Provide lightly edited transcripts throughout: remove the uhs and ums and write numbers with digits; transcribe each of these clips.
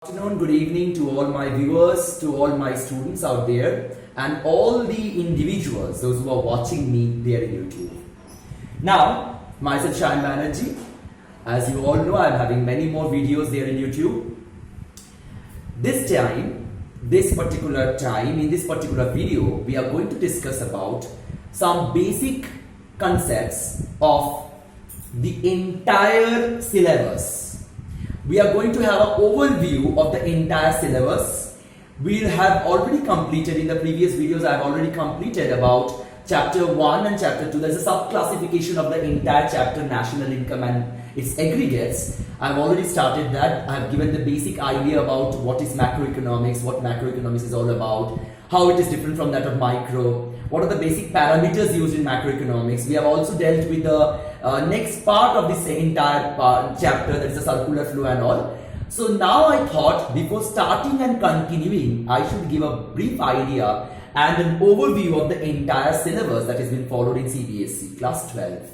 Afternoon, good evening to all my viewers, to all my students out there, and all the individuals, those who are watching me there in YouTube. Now, myself Shine Banerjee. As you all know, I am having many more videos there in YouTube. This time, in this particular video, we are going to discuss about some basic concepts of the entire syllabus. We are going to have an overview of the entire syllabus. We'll have already completed, in the previous videos I have already completed about chapter 1 and chapter 2. There's a sub-classification of the entire chapter, national income and its aggregates. I've already started that. I've given the basic idea about what is macroeconomics, what macroeconomics is all about, how it is different from that of micro, what are the basic parameters used in macroeconomics. We have also dealt with the next part of this entire chapter, that is the circular flow and all. So now I thought, before starting and continuing, I should give a brief idea and an overview of the entire syllabus that has been followed in Cbse class 12.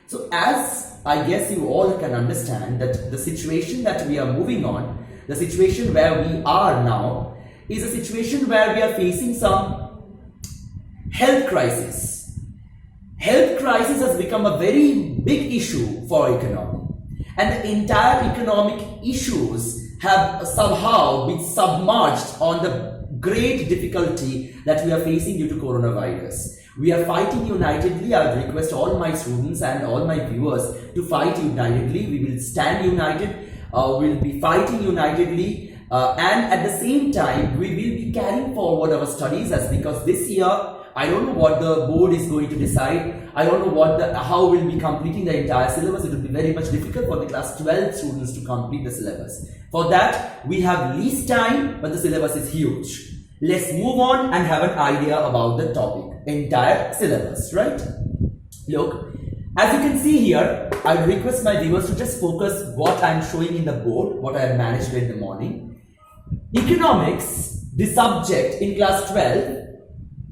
So as I guess you all can understand that the situation that we are moving on, the situation where we are now, is a situation where we are facing some health crisis. Health crisis has become a very big issue for economy, and the entire economic issues have somehow been submerged on the great difficulty that we are facing due to coronavirus. We are fighting unitedly. I would request all my students and all my viewers to fight unitedly. We will stand united. We'll be fighting unitedly. And at the same time, we will be carrying forward our studies, as because this year, I don't know what the board is going to decide. I don't know how we'll be completing the entire syllabus. It will be very much difficult for the class 12 students to complete the syllabus. For that, we have least time, but the syllabus is huge. Let's move on and have an idea about the topic, entire syllabus, right? Look, as you can see here, I request my viewers to just focus what I am showing in the board, what I have managed in the morning. Economics, the subject in class 12,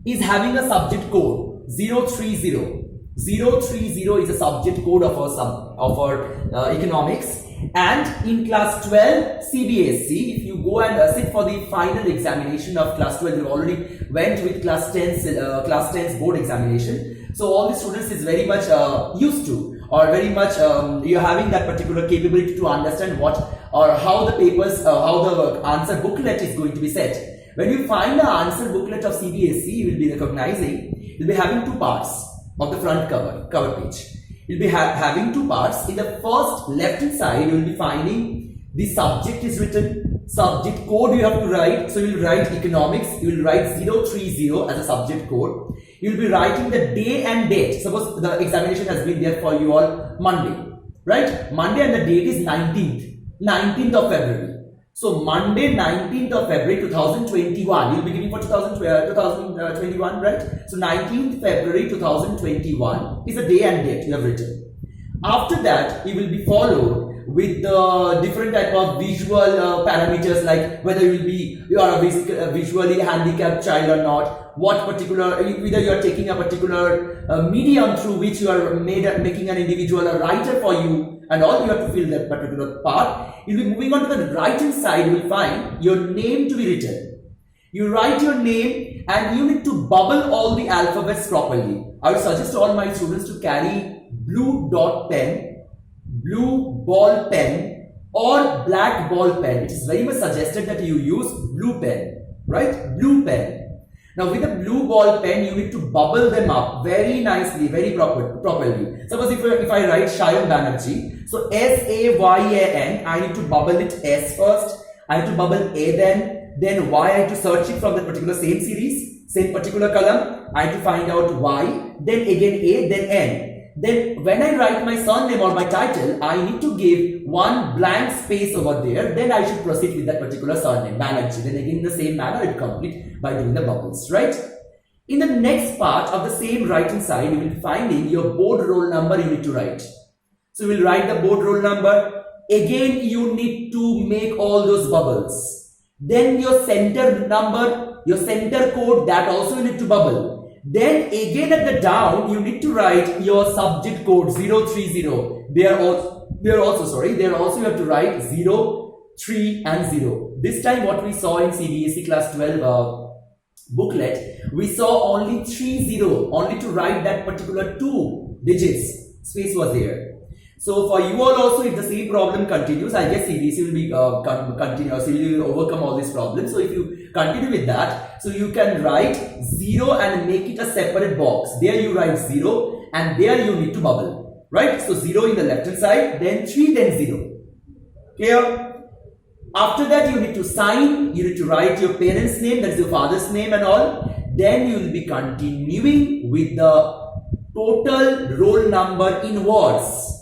is having a subject code 030. 030 is a subject code of our economics. And in class 12 Cbse, if you go and sit for the final examination of class 12, you already went with class 10's board examination. So all the students is very much used to, or very much you're having that particular capability to understand what or how the papers, how the answer booklet is going to be set. When you find the answer booklet of Cbse, you will be recognizing, you'll be having two parts of the front cover page. You'll be having two parts. In the first left-hand side, you will be finding the subject is written, subject code you have to write. So you will write economics, you will write 030 as a subject code. You will be writing the day and date. Suppose the examination has been there for you all Monday, right? Monday, and the date is 19th of February. So Monday, 19th of February 2021, you'll be giving for 2021, right? So 19th February 2021 is the day and date you have written. After that, you will be followed with the different type of visual parameters, like whether you are a visually handicapped child or not, what particular, whether you are taking a particular medium through which you are making an individual a writer for you, and all you have to fill that particular part. You'll be moving on to the right hand side. You will find your name to be written. You write your name and you need to bubble all the alphabets properly. I would suggest to all my students to carry blue dot pen, blue ball pen, or black ball pen. It is very much suggested that you use blue pen, right? Blue pen. Now with a blue ball pen, you need to bubble them up very nicely, very properly. Suppose if I write Shine Banerjee, so S-A-Y-A-N, I need to bubble it S first, I need to bubble A then Y, I have to search it from the particular same series, same particular column, I have to find out Y, then again A, then N. Then when I write my surname or my title, I need to give one blank space over there. Then I should proceed with that particular surname, Banerjee. Then again in the same manner, it complete by doing the bubbles, right? In the next part of the same right hand side, you will be finding your board roll number you need to write. So you will write the board roll number. Again, you need to make all those bubbles. Then your center number, your center code, that also you need to bubble. Then again at the down, you need to write your subject code 030. There also you have to write 0 3 and 0. This time what we saw in Cbse class 12 booklet, we saw only 3 0, only to write that particular 2 digits. Space was there. So for you all also, if the same problem continues, I guess Cbse will be continuously will overcome all these problems. So if you continue with that, so you can write 0 and make it a separate box. There you write 0 and there you need to bubble, right? So 0 in the left hand side, then 3, then 0. Clear? After that, you need to sign, you need to write your parents' name, that is your father's name and all. Then you will be continuing with the total roll number in words.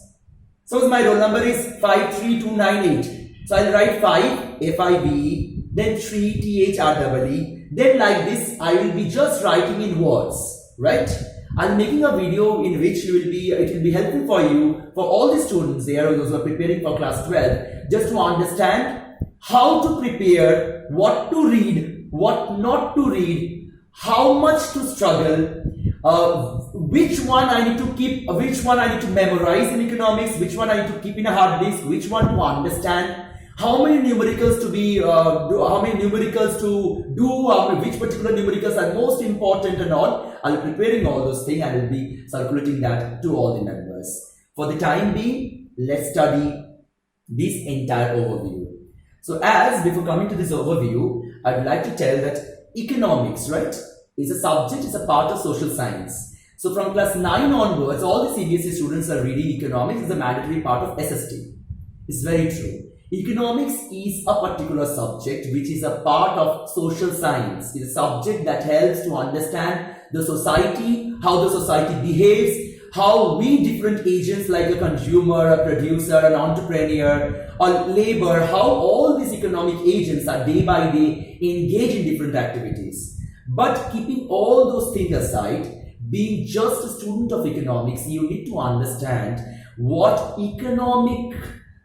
So my roll number is 53298. So I'll write 5, F-I-V-E, then 3, T-H-R-E-E. Then like this, I will be just writing in words, right? I'm making a video in which it will be helpful for you, for all the students there, or those who are preparing for class 12, just to understand how to prepare, what to read, what not to read, how much to struggle, which one I need to keep, which one I need to memorize in economics, which one I need to keep in a hard disk, which one to understand, how many numericals to be, which particular numericals are most important and all. I'll be preparing all those things and will be circulating that to all the members. For the time being, let's study this entire overview. So before coming to this overview, I would like to tell that economics, right, is a subject, is a part of social science. So from class 9 onwards, all the Cbse students are reading economics as a mandatory part of SST. It's very true. Economics is a particular subject which is a part of social science. It's a subject that helps to understand the society, how the society behaves, how we different agents like a consumer, a producer, an entrepreneur, or labor, how all these economic agents are day by day engaged in different activities. But keeping all those things aside, being just a student of economics, you need to understand what economic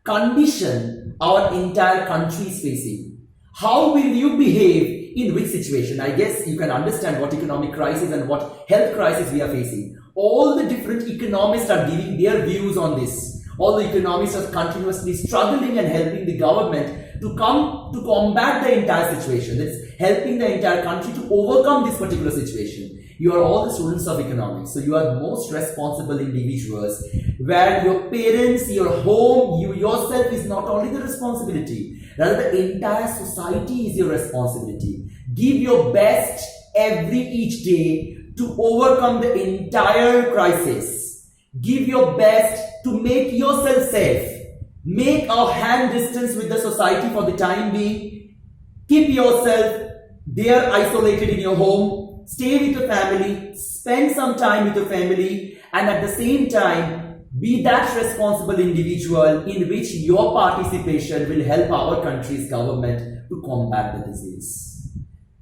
condition our entire country is facing. How will you behave in which situation? I guess you can understand what economic crisis and what health crisis we are facing. All the different economists are giving their views on this. All the economists are continuously struggling and helping the government to come to combat the entire situation. That's helping the entire country to overcome this particular situation. You are all the students of economics, so you are the most responsible individuals, where your parents, your home, you yourself is not only the responsibility, rather the entire society is your responsibility. Give your best each day to overcome the entire crisis. Give your best to make yourself safe. Make a hand distance with the society for the time being. Keep yourself there isolated in your home. Stay with your family. Spend some time with your family. And at the same time, be that responsible individual in which your participation will help our country's government to combat the disease.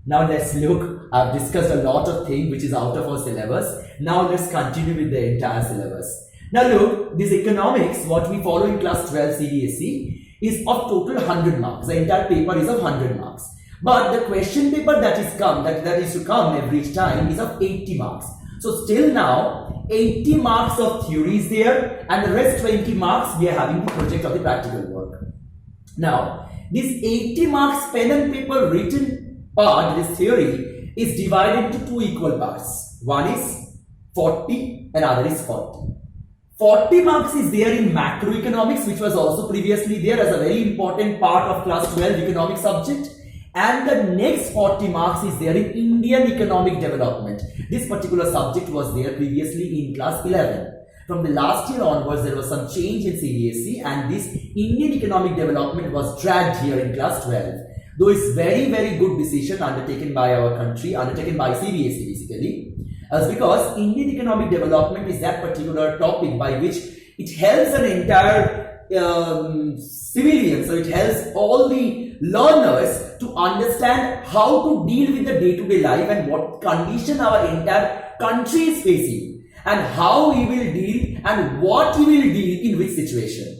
Now let's look, I've discussed a lot of things which is out of our syllabus. Now let's continue with the entire syllabus. Now look, this economics, what we follow in class 12 Cbse is of total 100 marks. The entire paper is of 100 marks. But the question paper that is to come every time is of 80 marks. So still now, 80 marks of theory is there and the rest 20 marks we are having the project of the practical work. Now, this 80 marks pen and paper written part, this theory, is divided into two equal parts. One is 40 and other is 40. 40 marks is there in macroeconomics, which was also previously there as a very important part of class 12 economics subject. And the next 40 marks is there in Indian economic development. This particular subject was there previously in class 11. From the last year onwards, there was some change in Cbse and this Indian economic development was dragged here in class 12. Though it's very, very good decision undertaken by our country, undertaken by Cbse basically. As because Indian economic development is that particular topic by which it helps an entire civilian, so it helps all the learners to understand how to deal with the day-to-day life and what condition our entire country is facing and how we will deal and what we will deal in which situation.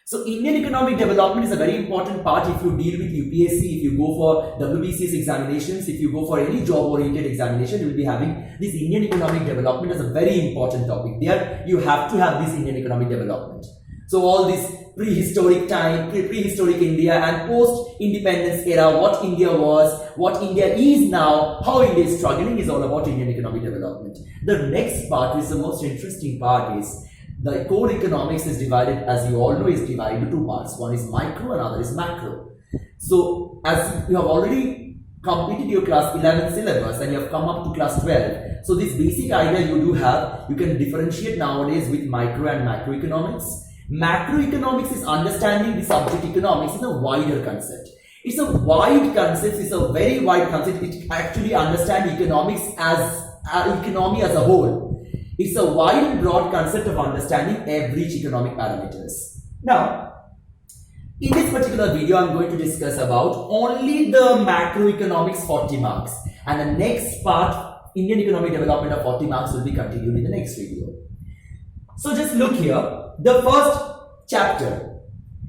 So Indian economic development is a very important part if you deal with UPSC, if you go for WBCS examinations, if you go for any job-oriented examination, you will be having this Indian economic development as a very important topic. There you have to have this Indian economic development. So all this prehistoric time, prehistoric India and post-independence era, what India was, what India is now, how India is struggling is all about Indian economic development. The next part, is the most interesting part, is the core economics is divided, as you all know, is divided into two parts. One is micro and other is macro. So as you have already completed your class 11 syllabus and you have come up to class 12, so this basic idea you do have, you can differentiate nowadays with micro and macroeconomics. Macroeconomics is understanding the subject economics in a wider concept. It's a wide concept, it's a very wide concept. It actually understands economics as economy as a whole. It's a wide and broad concept of understanding average economic parameters. Now, in this particular video, I'm going to discuss about only the macroeconomics 40 marks, and the next part, Indian economic development of 40 marks, will be continued in the next video. So just look here. The first chapter,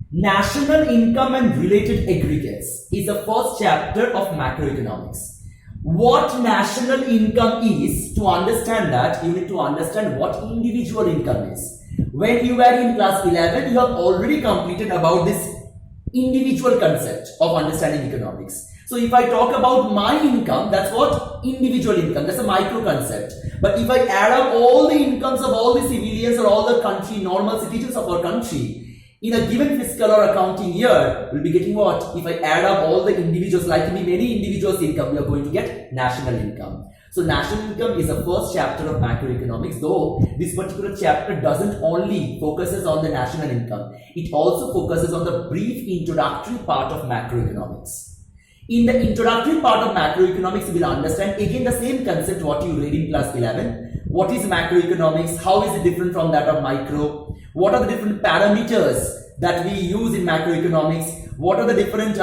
national income and related aggregates, is the first chapter of macroeconomics. What national income is, to understand that, you need to understand what individual income is. When you were in class 11, you have already completed about this individual concept of understanding economics. So if I talk about my income, that's what individual income, that's a micro concept. But if I add up all the incomes of all the civilians or all the country, normal citizens of our country, in a given fiscal or accounting year, we'll be getting what? If I add up all the individuals, like me, many individuals' income, we are going to get national income. So national income is the first chapter of macroeconomics, though this particular chapter doesn't only focuses on the national income, it also focuses on the brief introductory part of macroeconomics. In the introductory part of macroeconomics, we will understand again the same concept what you read in class 11. What is macroeconomics? How is it different from that of micro? What are the different parameters that we use in macroeconomics? What are the different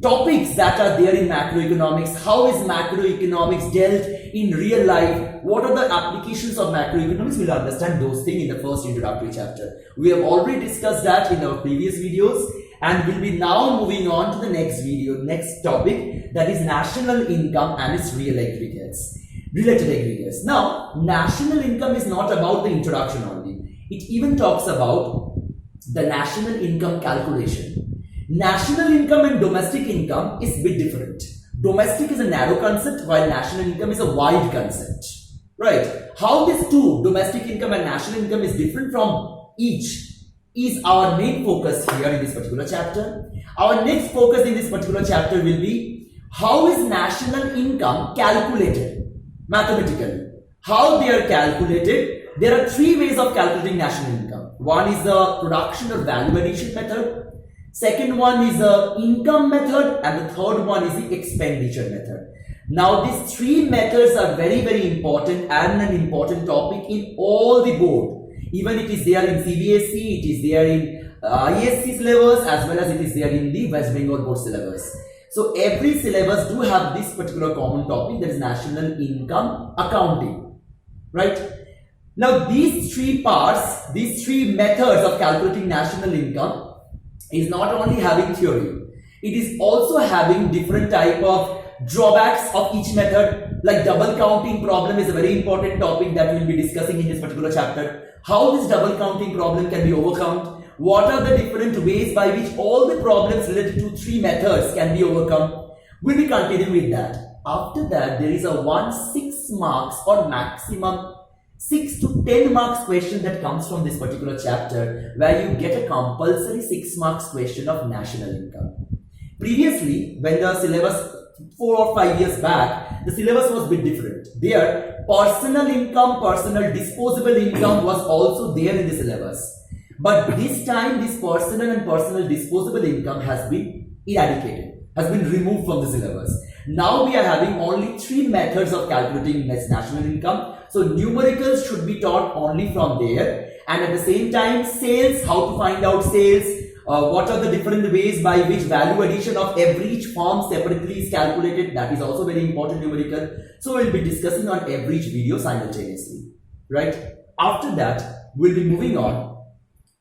topics that are there in macroeconomics? How is macroeconomics dealt in real life? What are the applications of macroeconomics? We'll understand those things in the first introductory chapter. We have already discussed that in our previous videos, and we'll be now moving on to the next video, next topic, that is national income and its related aggregates. Now, national income is not about the introduction only. It even talks about the national income calculation. National income and domestic income is a bit different. Domestic is a narrow concept, while national income is a wide concept. Right? How these two, domestic income and national income, is different from each is our main focus here in this particular chapter. Our next focus in this particular chapter will be how is national income calculated mathematically. How they are calculated. There are three ways of calculating national income. One is the production or value addition method. Second one is the income method, and the third one is the expenditure method. Now these three methods are very, very important and an important topic in all the board. Even it is there in Cbse, it is there in ISC syllabus, as well as it is there in the West Bengal board syllabus. So every syllabus do have this particular common topic, that is national income accounting. Right? Now these three parts, these three methods of calculating national income is not only having theory, it is also having different type of drawbacks of each method. Like double counting problem is a very important topic that we will be discussing in this particular chapter. How this double counting problem can be overcome? What are the different ways by which all the problems related to three methods can be overcome? We'll be continuing with that. After that, there is a 6 marks or maximum 6 to 10 marks question that comes from this particular chapter, where you get a compulsory 6 marks question of national income. Previously, when the syllabus 4 or 5 years back, the syllabus was a bit different. There, personal income, personal disposable income was also there in the syllabus. But this time, this personal and personal disposable income has been eradicated, has been removed from the syllabus. Now we are having only 3 methods of calculating national income. So numericals should be taught only from there, and at the same time sales, how to find out sales, what are the different ways by which value addition of each firm separately is calculated, that is also very important numerical. So we'll be discussing on every video simultaneously, right? After that, we'll be moving on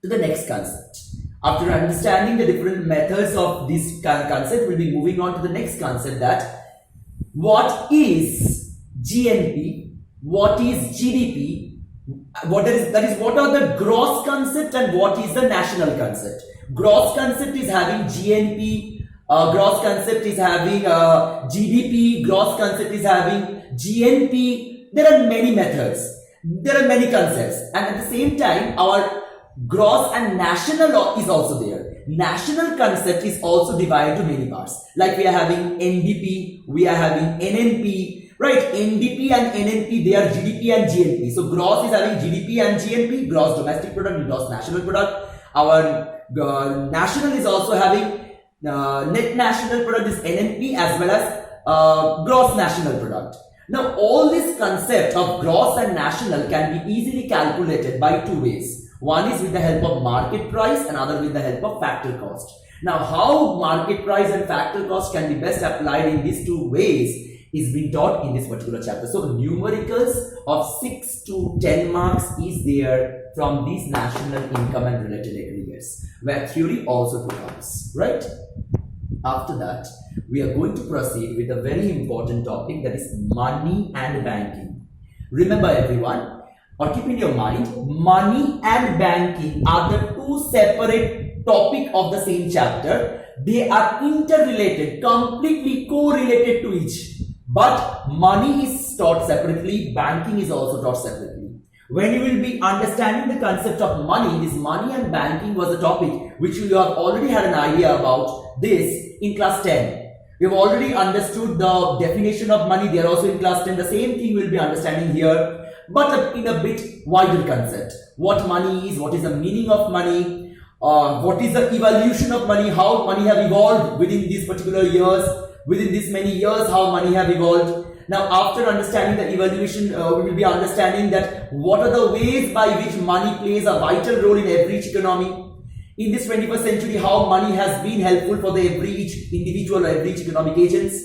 to the next concept. After understanding the different methods of this concept, we'll be moving on to the next concept, that what is GNP, what is GDP, That is what are the gross concept and what is the national concept. Gross concept is having GNP, gross concept is having GDP, gross concept is having GNP. There are many methods, there are many concepts, and at the same time our gross and national is also there. National concept is also divided to many parts, like we are having NDP, we are having NNP, right? NDP and NNP, they are GDP and GNP. So gross is having GDP and GNP, gross domestic product, gross national product. Our national is also having net national product is NNP as well as gross national product. Now all this concept of gross and national can be easily calculated by two ways. One is with the help of market price, another with the help of factor cost. Now how market price and factor cost can be best applied in these two ways is being taught in this particular chapter. So numericals of 6 to 10 marks is there from these national income and related aggregates, where theory also comes, right? After that, we are going to proceed with a very important topic, that is money and banking. Remember everyone, or keep in your mind, money and banking are the two separate topics of the same chapter. They are interrelated, completely correlated to each. But money is taught separately, banking is also taught separately. When you will be understanding the concept of money, this money and banking was a topic which you have already had an idea about this in class 10. We have already understood the definition of money, they are also in class 10. The same thing we will be understanding here, but in a bit wider concept. What money is, what is the meaning of money, what is the evolution of money, how money have evolved within these particular years, within this many years, how money have evolved. Now after understanding the evolution, we will be understanding that what are the ways by which money plays a vital role in every economy. In this 21st century, how money has been helpful for each individual or every economic agents.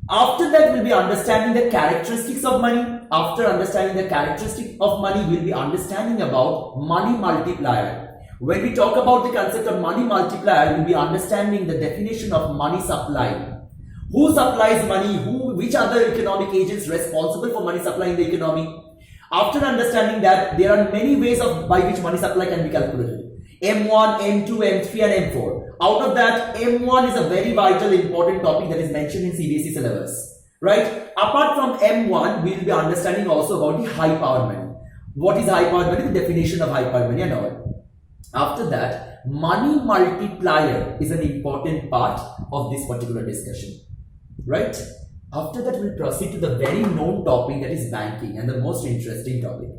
After that, we'll be understanding the characteristics of money. After understanding the characteristics of money, we'll be understanding about money multiplier. When we talk about the concept of money multiplier, we'll be understanding the definition of money supply. Who supplies money? Which other economic agents responsible for money supply in the economy? After understanding that, there are many ways by which money supply can be calculated. M1, M2, M3 and M4. Out of that, M1 is a very vital important topic that is mentioned in Cbse syllabus, right? Apart from M1, we will be understanding also about the high power money. What is high power money? The definition of high power money and all. After that, money multiplier is an important part of this particular discussion, right? After that, we'll proceed to the very known topic, that is banking, and the most interesting topic.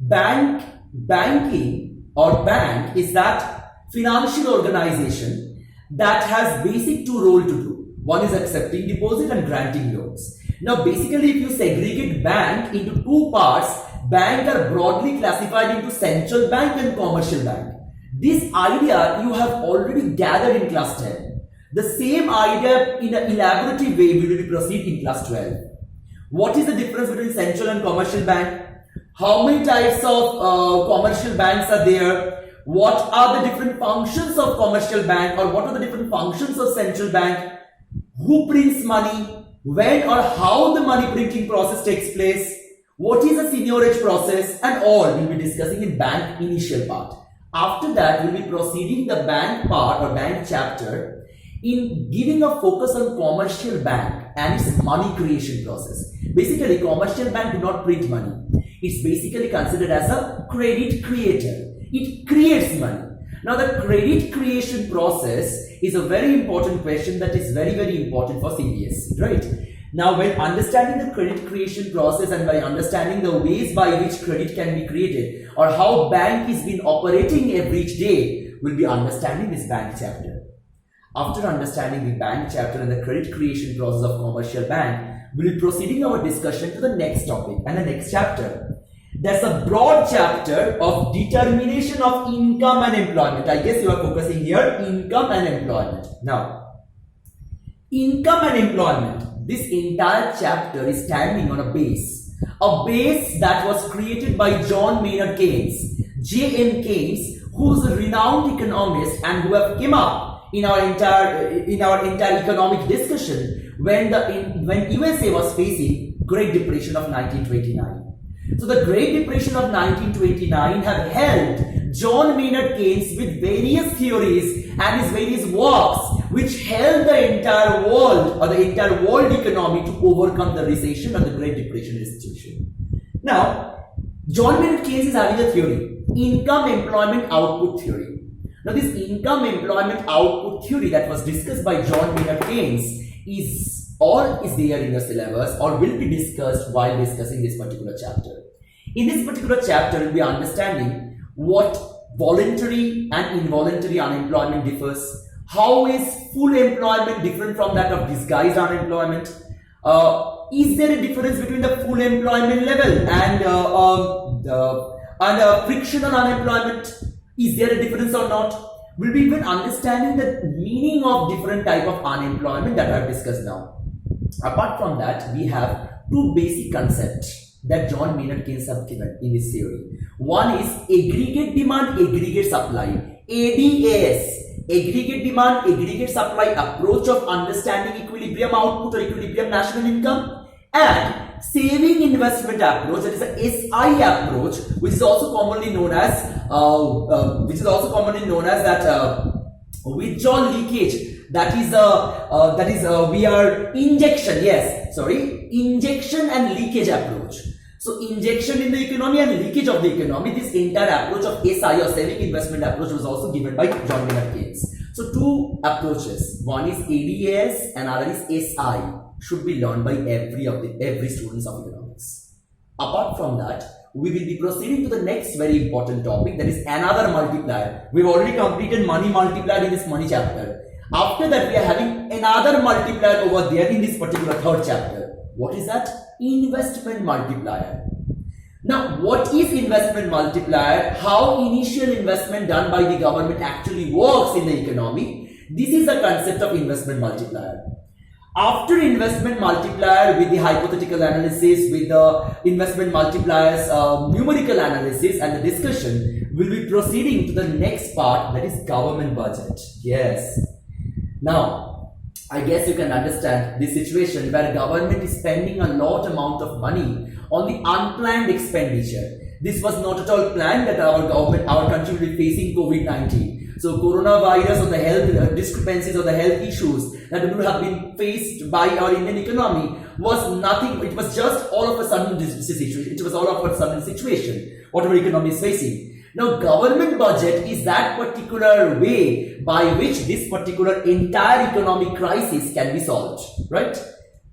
Banking or bank is that financial organization that has basic two roles to do. One is accepting deposit and granting loans. Now basically, if you segregate bank into two parts, banks are broadly classified into central bank and commercial bank. This idea you have already gathered in class 10. The same idea in an elaborative way we will proceed in class 12. What is the difference between central and commercial bank? How many types of commercial banks are there? What are the different functions of commercial bank, or what are the different functions of central bank? Who prints money? When or how the money printing process takes place? What is the seigniorage process? And all we'll be discussing in bank initial part. After that, we'll be proceeding the bank part or bank chapter in giving a focus on commercial bank and its money creation process. Basically, commercial bank do not print money. It's basically considered as a credit creator. It creates money. Now, the credit creation process is a very important question that is very, very important for Cbse, right? Now, when understanding the credit creation process and by understanding the ways by which credit can be created or how bank is been operating every day, we'll be understanding this bank chapter. After understanding the bank chapter and the credit creation process of commercial bank, we'll be proceeding our discussion to the next topic and the next chapter. There's a broad chapter of determination of income and employment. I guess you are focusing here, income and employment. Now, income and employment, this entire chapter is standing on a base that was created by John Maynard Keynes, J.M. Keynes, who's a renowned economist and who have come up in our entire economic discussion when USA was facing Great Depression of 1929. So the Great Depression of 1929 have helped John Maynard Keynes with various theories and his various works which helped the entire world or the entire world economy to overcome the recession or the Great Depression situation. Now, John Maynard Keynes is having a theory, income employment output theory. Now this income employment output theory that was discussed by John Maynard Keynes is there in your syllabus or will be discussed while discussing this particular chapter. In this particular chapter, we'll be understanding what voluntary and involuntary unemployment differs, how is full employment different from that of disguised unemployment, is there a difference between the full employment level and frictional unemployment, is there a difference or not? We'll be even understanding the meaning of different type of unemployment that I've discussed now. Apart from that, we have two basic concepts that John Maynard Keynes have given in this theory. One is aggregate demand, aggregate supply, ADAS, aggregate demand, aggregate supply approach of understanding equilibrium output or equilibrium national income, and saving investment approach, that is the SI approach, which is also commonly known as withdrawal leakage. That is injection and leakage approach. So injection in the economy and leakage of the economy, this entire approach of SI or saving investment approach was also given by John Maynard Keynes. So two approaches, one is ADAS and other is SI, should be learned by every students of economics. Apart from that, we will be proceeding to the next very important topic, that is another multiplier. We've already completed money multiplier in this money chapter. After that, we are having another multiplier over there in this particular third chapter. What is that? Investment multiplier. Now, what is investment multiplier? How initial investment done by the government actually works in the economy? This is the concept of investment multiplier. After investment multiplier with the hypothetical analysis, with the investment multipliers numerical analysis and the discussion, we'll be proceeding to the next part, that is government budget. Yes. Now, I guess you can understand this situation where government is spending a lot amount of money on the unplanned expenditure. This was not at all planned that our country will be facing COVID-19. So coronavirus or the health discrepancies or the health issues that would have been faced by our Indian economy was nothing. It was just all of a sudden situation. It was all of a sudden situation, whatever economy is facing. Now, government budget is that particular way by which this particular entire economic crisis can be solved, right?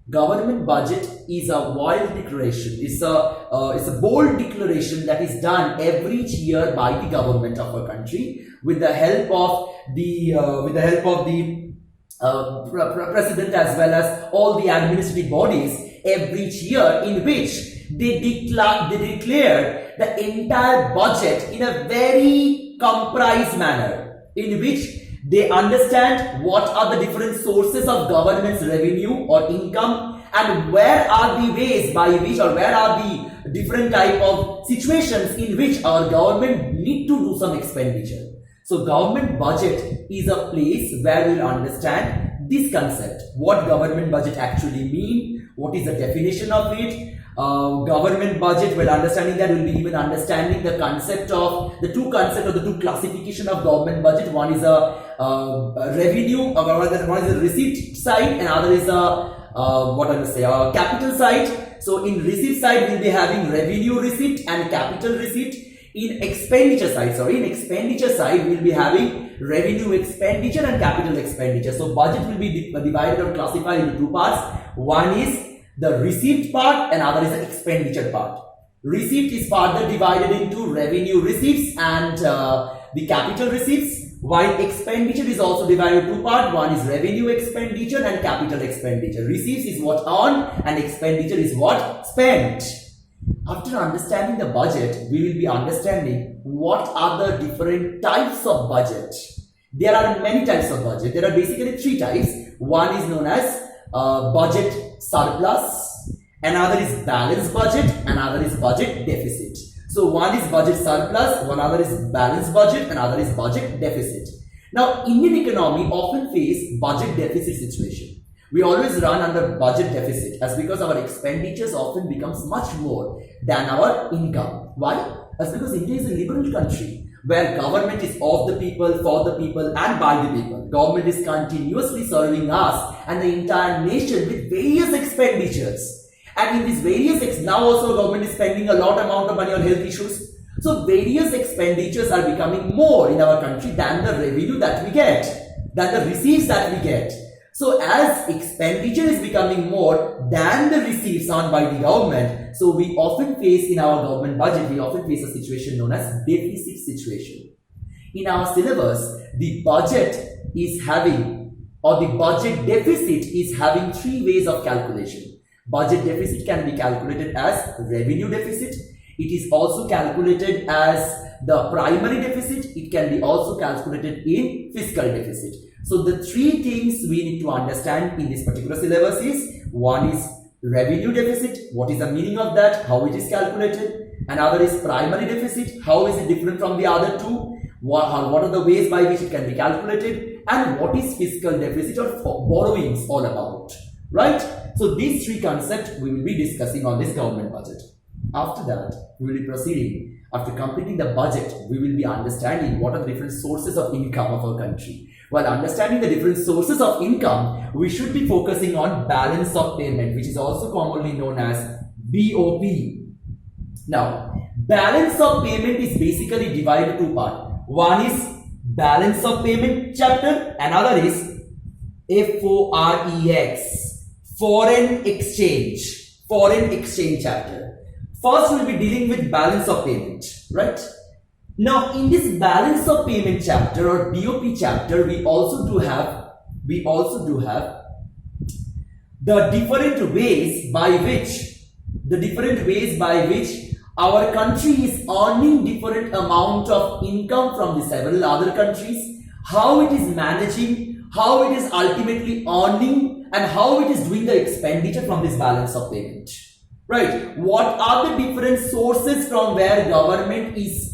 Government budget is a wild declaration. It's a bold declaration that is done every year by the government of our country with the help of the president as well as all the administrative bodies every year, in which they declare the entire budget in a very comprised manner, in which they understand what are the different sources of government's revenue or income and where are the ways by which, or where are the different type of situations in which our government need to do some expenditure. So government budget is a place where we'll understand this concept, what government budget actually mean, what is the definition of it. Government budget, well, understanding that, will be even understanding the concept of the two classification of government budget. One is a revenue, one is a receipt side, and other is a capital side. So in receipt side, we'll be having revenue receipt and capital receipt. In expenditure side, we'll be having revenue expenditure and capital expenditure. So budget will be divided or classified into two parts. One is the receipt part and other is the expenditure part. Receipt is further divided into revenue receipts and the capital receipts, while expenditure is also divided into two parts. One is revenue expenditure and capital expenditure. Receipts is what earned and expenditure is what spent. After understanding the budget, we will be understanding what are the different types of budget. There are many types of budget. There are basically three types. One is known as budget surplus, another is balanced budget, another is budget deficit. So one is budget surplus, one other is balanced budget, and other is budget deficit. Now, Indian economy often face budget deficit situation. We always run under budget deficit as because our expenditures often becomes much more than our income. Why? As because India is a liberal country where government is of the people, for the people and by the people. Government is continuously serving us and the entire nation with various expenditures. And in these various, now also government is spending a lot amount of money on health issues. So various expenditures are becoming more in our country than the revenue that we get, than the receipts that we get. So as expenditure is becoming more than the receipts earned by the government, so we often face in our government budget, we often face a situation known as deficit situation. In our syllabus, the budget is having, or the budget deficit is having 3 ways of calculation. Budget deficit can be calculated as revenue deficit. It is also calculated as the primary deficit. It can be also calculated in fiscal deficit. So the 3 things we need to understand in this particular syllabus is, one is revenue deficit, what is the meaning of that, how it is calculated. Another is primary deficit, how is it different from the other 2, what are the ways by which it can be calculated, and what is fiscal deficit or borrowings all about, right? So these 3 concepts we will be discussing on this government budget. After that, we will be proceeding. After completing the budget, we will be understanding what are the different sources of income of our country. While understanding the different sources of income, we should be focusing on balance of payment, which is also commonly known as BOP. Now, balance of payment is basically divided into 2 parts. One is balance of payment chapter, another is FOREX, foreign exchange chapter. First, we'll be dealing with balance of payment, right? Now, in this balance of payment chapter or BOP chapter, we also do have the different ways by which our country is earning different amount of income from the several other countries, how it is managing, how it is ultimately earning, and how it is doing the expenditure from this balance of payment. Right? What are the different sources from where government is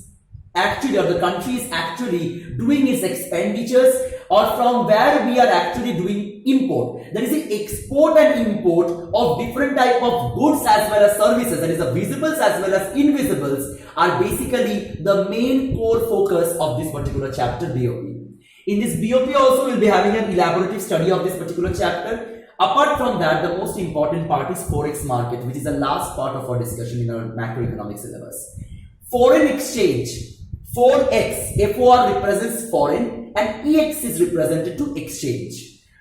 actually, or the country is actually doing its expenditures, or from where we are actually doing import. There is an export and import of different type of goods as well as services. That is the visibles as well as invisibles are basically the main core focus of this particular chapter BOP. In this BOP also we will be having an elaborative study of this particular chapter. Apart from that, the most important part is forex market, which is the last part of our discussion in our macroeconomics syllabus. Foreign exchange, forex, FOR represents foreign and EX is represented to exchange.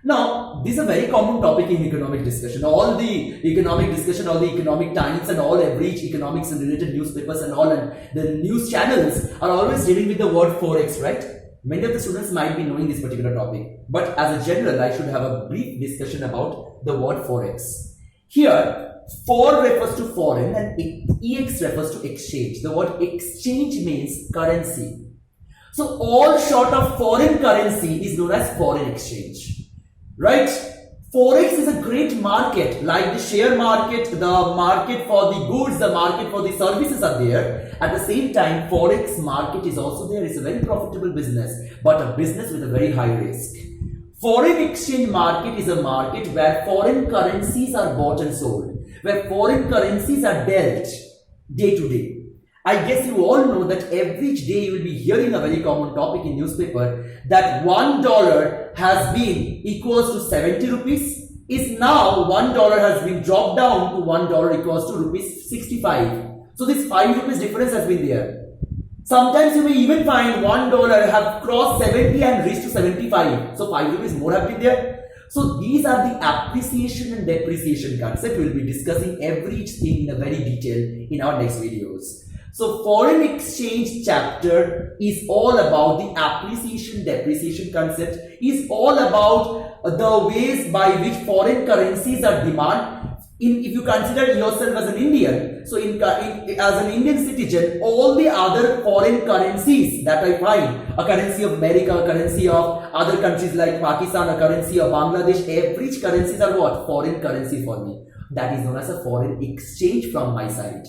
Now, this is a very common topic in economic discussion. All the economic discussion, all the economic times and all average economics and related newspapers and all and the news channels are always dealing with the word forex, right? Many of the students might be knowing this particular topic, but as a general, I should have a brief discussion about the word forex. Here, for refers to foreign and EX refers to exchange. The word exchange means currency. So, all short of foreign currency is known as foreign exchange, right? Forex is a great market, like the share market, the market for the goods, the market for the services are there. At the same time, forex market is also there. It's a very profitable business, but a business with a very high risk. Foreign exchange market is a market where foreign currencies are bought and sold, where foreign currencies are dealt day to day. I guess you all know that every day you will be hearing a very common topic in newspaper that $1 has been equals to 70 rupees. Is now $1 has been dropped down to $1 equals to rupees 65. So this 5 rupees difference has been there. Sometimes you may even find $1 have crossed 70 and reached to 75. So 5 rupees more have been there. So these are the appreciation and depreciation concept. We will be discussing every thing in a very detail in our next videos. So foreign exchange chapter is all about the appreciation depreciation concept, is all about the ways by which foreign currencies are demand. If you consider yourself as an Indian, so as an Indian citizen, all the other foreign currencies that I find, a currency of America, a currency of other countries like Pakistan, a currency of Bangladesh, every currencies are what? Foreign currency for me. That is known as a foreign exchange from my side.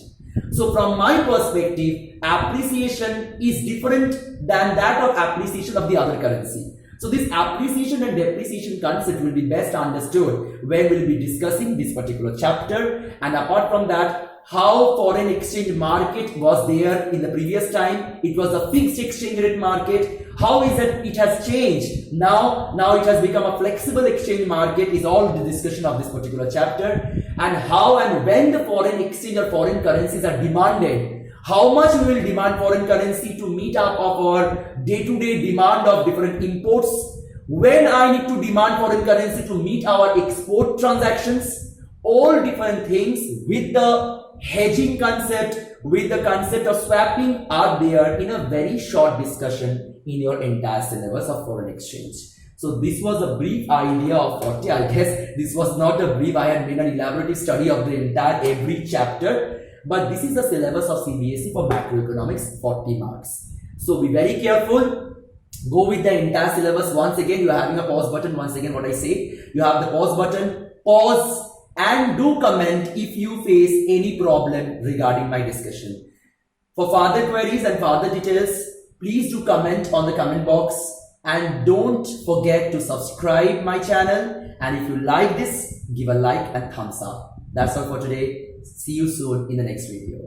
So from my perspective, appreciation is different than that of appreciation of the other currency. So this appreciation and depreciation concept will be best understood when we'll be discussing this particular chapter. And apart from that, how foreign exchange market was there in the previous time. It was a fixed exchange rate market. How is it has changed? Now it has become a flexible exchange market is all the discussion of this particular chapter. And how and when the foreign exchange or foreign currencies are demanded. How much we will demand foreign currency to meet up of our day-to-day demand of different imports. When I need to demand foreign currency to meet our export transactions. All different things with the hedging concept, with the concept of swapping are there in a very short discussion in your entire syllabus of foreign exchange. So this was a brief idea of 40. I guess this was not a brief. I had made an elaborative study of the entire every chapter. But this is the syllabus of Cbse for macroeconomics, 40 marks. So be very careful. Go with the entire syllabus. Once again, you are having a pause button. Once again, what I say, you have the pause button. Pause. And do comment if you face any problem regarding my discussion. For further queries and further details, please do comment on the comment box. And don't forget to subscribe my channel. And if you like this, give a like and thumbs up. That's all for today. See you soon in the next video.